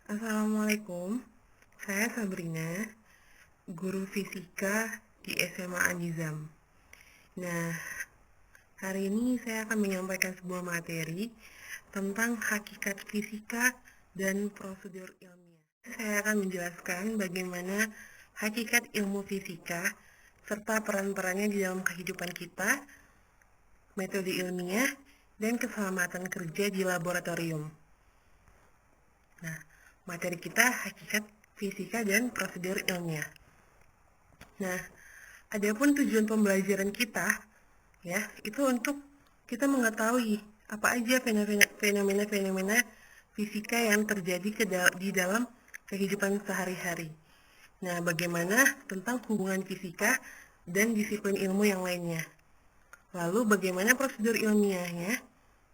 Assalamualaikum, saya Sabrina, guru fisika di SMA Anizam. Nah, hari ini saya akan menyampaikan sebuah materi tentang hakikat fisika dan prosedur ilmiah. Saya akan menjelaskan bagaimana hakikat ilmu fisika serta peran-perannya di dalam kehidupan kita, metode ilmiah, dan keselamatan kerja di laboratorium. Nah, materi kita hakikat fisika dan prosedur ilmiah. Nah, adapun tujuan pembelajaran kita, ya, itu untuk kita mengetahui apa aja fenomena-fenomena fisika yang terjadi di dalam kehidupan sehari-hari. Nah, bagaimana tentang hubungan fisika dan disiplin ilmu yang lainnya. Lalu bagaimana prosedur ilmiahnya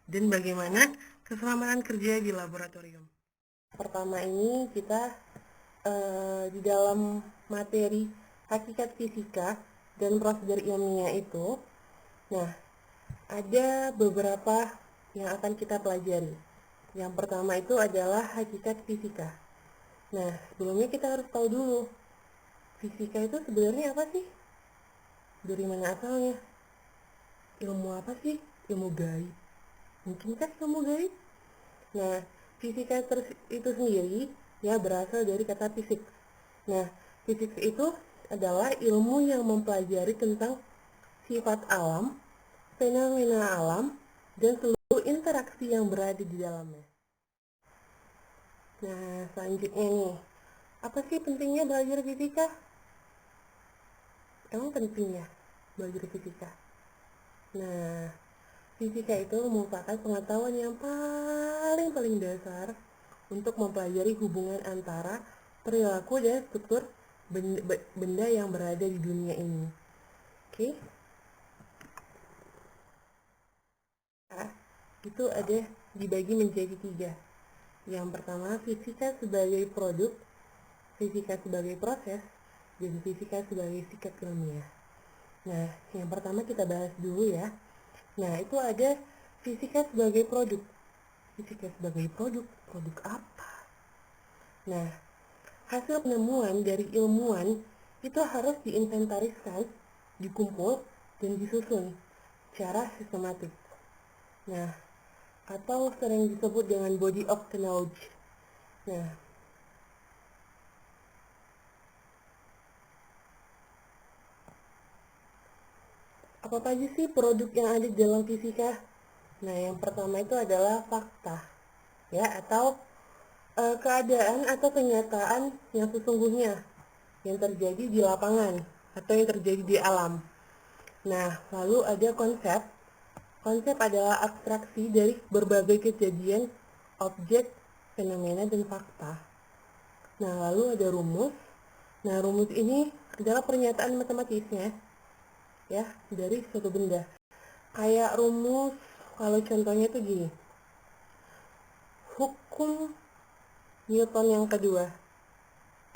dan bagaimana keselamatan kerja di laboratorium. Pertama ini kita di dalam materi hakikat fisika dan prosedur ilmiah itu, nah, ada beberapa yang akan kita pelajari. Yang pertama itu adalah hakikat fisika. Nah, sebelumnya kita harus tahu dulu, fisika itu sebenarnya apa sih? Dari mana asalnya? Ilmu apa sih? Ilmu gaib. Mungkinkah ilmu gaib? Nah, fisika itu sendiri ya berasal dari kata fisik. Nah, fisik itu adalah ilmu yang mempelajari tentang sifat alam, fenomena alam, dan seluruh interaksi yang berada di dalamnya. Nah, selanjutnya nih, apa sih pentingnya belajar fisika? Emang pentingnya belajar fisika? Nah, fisika itu merupakan pengetahuan yang paling dasar untuk mempelajari hubungan antara perilaku dan struktur benda yang berada di dunia ini. Oke? Nah, itu ada dibagi menjadi 3. Yang pertama, fisika sebagai produk, fisika sebagai proses, dan fisika sebagai sikap ilmiah. Nah, yang pertama kita bahas dulu ya. Nah, itu ada fisika sebagai produk. Fisika sebagai produk apa? Nah, hasil penemuan dari ilmuwan itu harus diinventariskan, dikumpul, dan disusun secara sistematik. Nah, atau sering disebut dengan body of knowledge. Nah, apa aja sih produk yang ada di dalam fisika? Nah, yang pertama itu adalah fakta, ya, atau keadaan atau kenyataan yang sesungguhnya yang terjadi di lapangan atau yang terjadi di alam. Nah, lalu ada konsep. Konsep adalah abstraksi dari berbagai kejadian, objek, fenomena, dan fakta. Nah, lalu ada rumus. Nah, rumus ini adalah pernyataan matematisnya, ya, dari suatu benda. Kayak rumus, kalau contohnya itu gini. Hukum Newton yang kedua.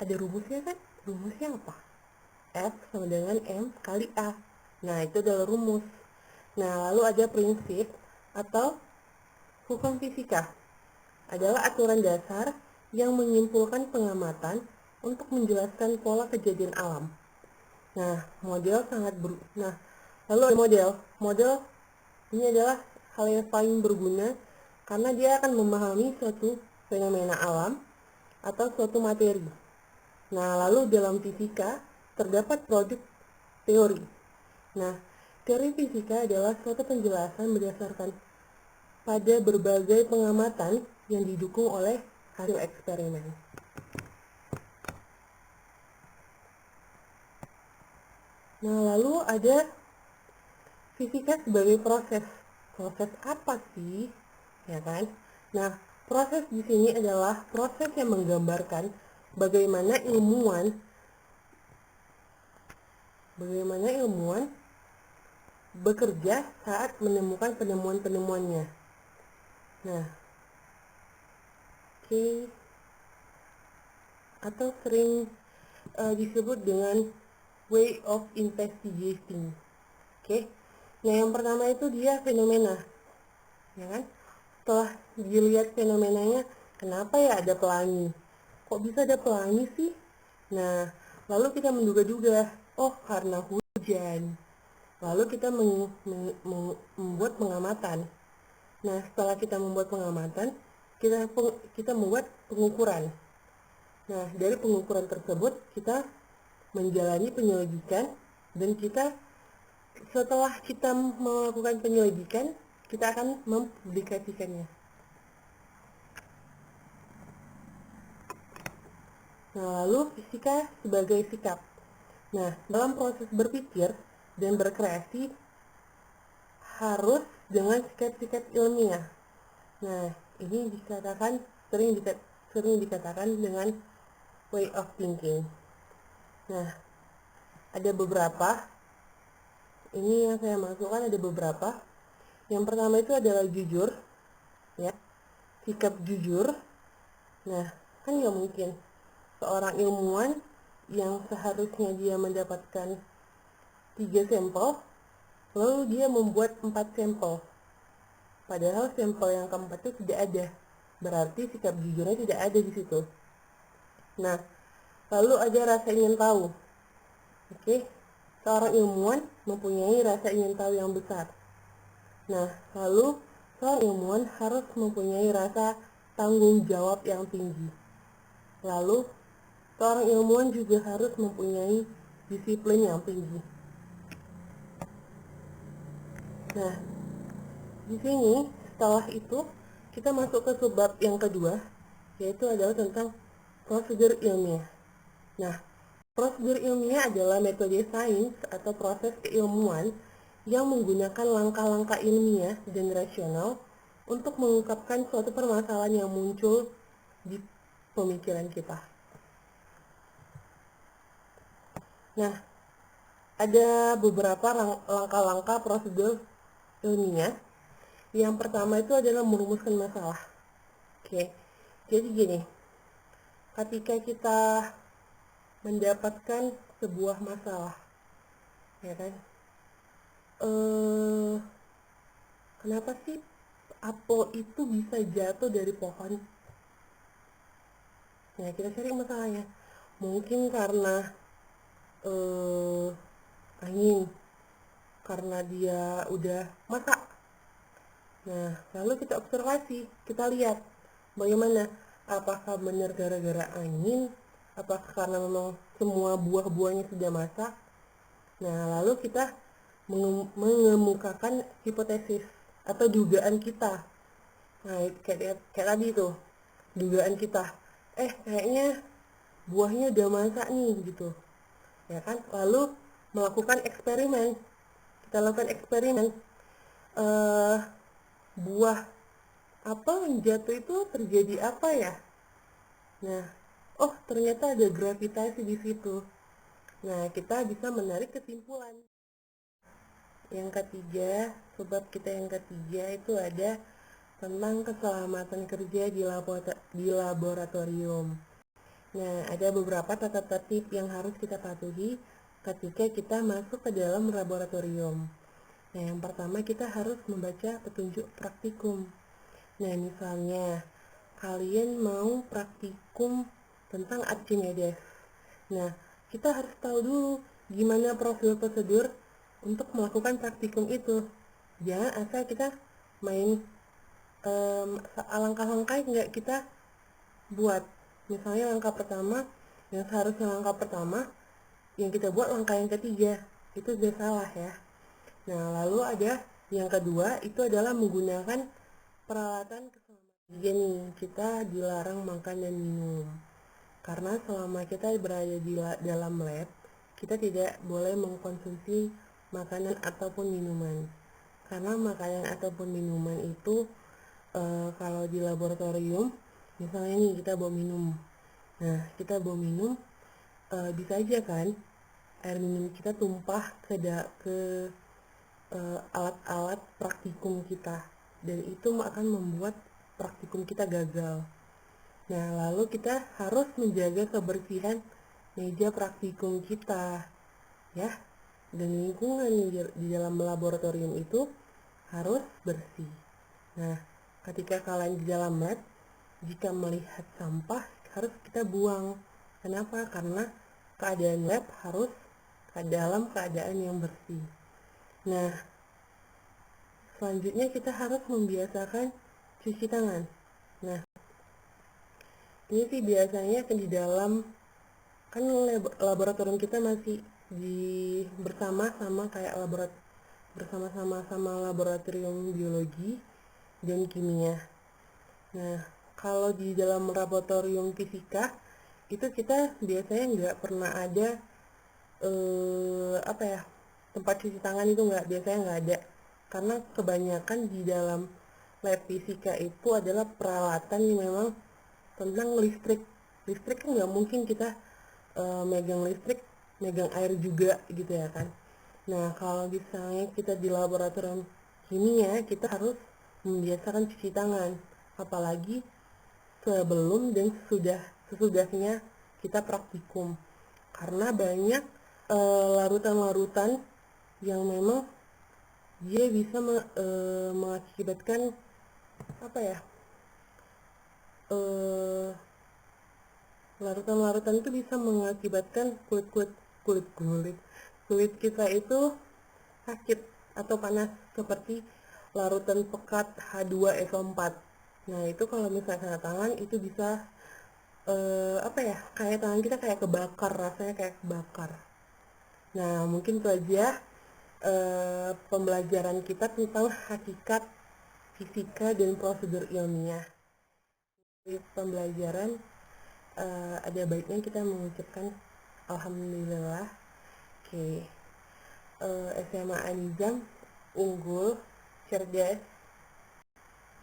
Ada rumusnya kan? Rumusnya apa? F sama dengan M kali A. Nah, itu adalah rumus. Nah, lalu ada prinsip atau hukum fisika. Adalah aturan dasar yang menyimpulkan pengamatan untuk menjelaskan pola kejadian alam. Nah, lalu ada model. Model ini adalah hal yang paling berguna karena dia akan memahami suatu fenomena alam atau suatu materi. Nah, lalu dalam fisika terdapat produk teori. Nah, teori fisika adalah suatu penjelasan berdasarkan pada berbagai pengamatan yang didukung oleh hasil eksperimen. Nah, lalu ada fisika sebagai proses. Proses apa sih? Ya kan? Nah, proses di sini adalah proses yang menggambarkan bagaimana ilmuwan bekerja saat menemukan penemuan-penemuannya. Nah, oke. Atau sering disebut dengan way of investigating. Oke. Nah, yang pertama itu dia fenomena. Ya kan? Setelah dilihat fenomenanya, kenapa ya ada pelangi? kok bisa ada pelangi sih? Nah, lalu kita menduga-duga, oh karena hujan. Lalu kita membuat pengamatan. Nah, setelah kita membuat pengamatan, kita membuat pengukuran. Nah, dari pengukuran tersebut kita menjalani penyelidikan, dan setelah kita melakukan penyelidikan, kita akan mempublikasikannya. Nah, lalu fisika sebagai sikap. Nah, dalam proses berpikir dan berkreasi harus dengan sikap-sikap ilmiah. Nah, ini sering dikatakan dengan way of thinking. Nah, ada beberapa. Ini yang saya masukkan ada beberapa. Yang pertama itu adalah jujur, ya, sikap jujur. Nah, kan nggak mungkin seorang ilmuwan yang seharusnya dia mendapatkan 3 sampel, lalu dia membuat 4 sampel. Padahal sampel yang keempat itu tidak ada. Berarti sikap jujurnya tidak ada di situ. Nah, lalu ada rasa ingin tahu. Oke, seorang ilmuwan mempunyai rasa ingin tahu yang besar. Nah, lalu seorang ilmuwan harus mempunyai rasa tanggung jawab yang tinggi. Lalu, seorang ilmuwan juga harus mempunyai disiplin yang tinggi. Nah, di sini setelah itu kita masuk ke subbab yang kedua, yaitu adalah tentang prosedur ilmiah. Nah, prosedur ilmiah adalah metode sains atau proses keilmuan yang menggunakan langkah-langkah ilmiah dan rasional untuk mengungkapkan suatu permasalahan yang muncul di pemikiran kita. Nah, ada beberapa langkah-langkah prosedur ilmiah. Yang pertama itu adalah merumuskan masalah. Oke, jadi gini, ketika kita mendapatkan sebuah masalah, ya kan, kenapa sih apel itu bisa jatuh dari pohon? Nah, kita cari masalahnya. Mungkin karena angin, karena dia udah masak. Nah, lalu kita observasi, kita lihat bagaimana, apakah benar gara-gara angin, apakah karena memang semua buah-buahnya sudah masak. Nah, lalu kita mengemukakan hipotesis atau dugaan kita. Nah, kayak tadi tuh, dugaan kita, kayaknya buahnya udah masak nih, gitu. Ya kan? Lalu melakukan eksperimen. Kita lakukan eksperimen. Buah apel yang jatuh itu terjadi apa ya? Nah, oh ternyata ada gravitasi di situ. Nah, kita bisa menarik kesimpulan. Yang ketiga, sebab kita yang ketiga itu ada tentang keselamatan kerja di laboratorium. Nah, ada beberapa tata tertib yang harus kita patuhi ketika kita masuk ke dalam laboratorium. Nah, yang pertama kita harus membaca petunjuk praktikum. Nah, misalnya kalian mau praktikum tentang Archimedes. Nah, kita harus tahu dulu gimana prosedur untuk melakukan praktikum itu. Jangan asal kita main langkah-langkah nggak kita buat. Misalnya langkah pertama, yang seharusnya langkah pertama, yang kita buat langkah yang ketiga. Itu sudah salah ya. Nah, lalu ada yang kedua, itu adalah menggunakan peralatan keselamatan. Jadi kita dilarang makan dan minum. Karena selama kita berada di dalam lab, kita tidak boleh mengkonsumsi makanan ataupun minuman. Karena makanan ataupun minuman itu kalau di laboratorium, misalnya nih kita bawa minum. Nah, kita bawa minum, bisa aja kan air minum kita tumpah ke alat-alat praktikum kita, dan itu akan membuat praktikum kita gagal. Nah, lalu kita harus menjaga kebersihan meja praktikum kita, ya, dan lingkungan di dalam laboratorium itu harus bersih. Nah, ketika kalian di dalam lab, jika melihat sampah, harus kita buang. Kenapa? Karena keadaan lab harus dalam keadaan yang bersih. Nah, selanjutnya kita harus membiasakan cuci tangan. Nah, ini sih biasanya di dalam, kan laboratorium kita masih bersama sama kayak bersama-sama laboratorium biologi dan kimia. Nah, kalau di dalam laboratorium fisika itu kita biasanya nggak pernah ada tempat cuci tangan, itu biasanya nggak ada, karena kebanyakan di dalam lab fisika itu adalah peralatan yang memang tentang listrik kan nggak mungkin kita megang listrik, megang air juga gitu ya kan. Nah, kalau misalnya kita di laboratorium kimia, kita harus membiasakan cuci tangan, apalagi sebelum dan sesudahnya kita praktikum, karena banyak larutan-larutan yang memang dia bisa mengakibatkan apa ya, larutan-larutan itu bisa mengakibatkan kulit kita itu sakit atau panas, seperti larutan pekat H2SO4. Nah, itu kalau misalnya kena tangan itu bisa kayak tangan kita kayak kebakar, rasanya kayak kebakar. Nah, mungkin itu aja pembelajaran kita tentang hakikat fisika dan prosedur ilmiah. Di pembelajaran ada baiknya kita mengucapkan alhamdulillah. Oke. SMA Anizam unggul, cerdas,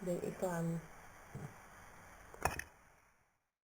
dan Islam.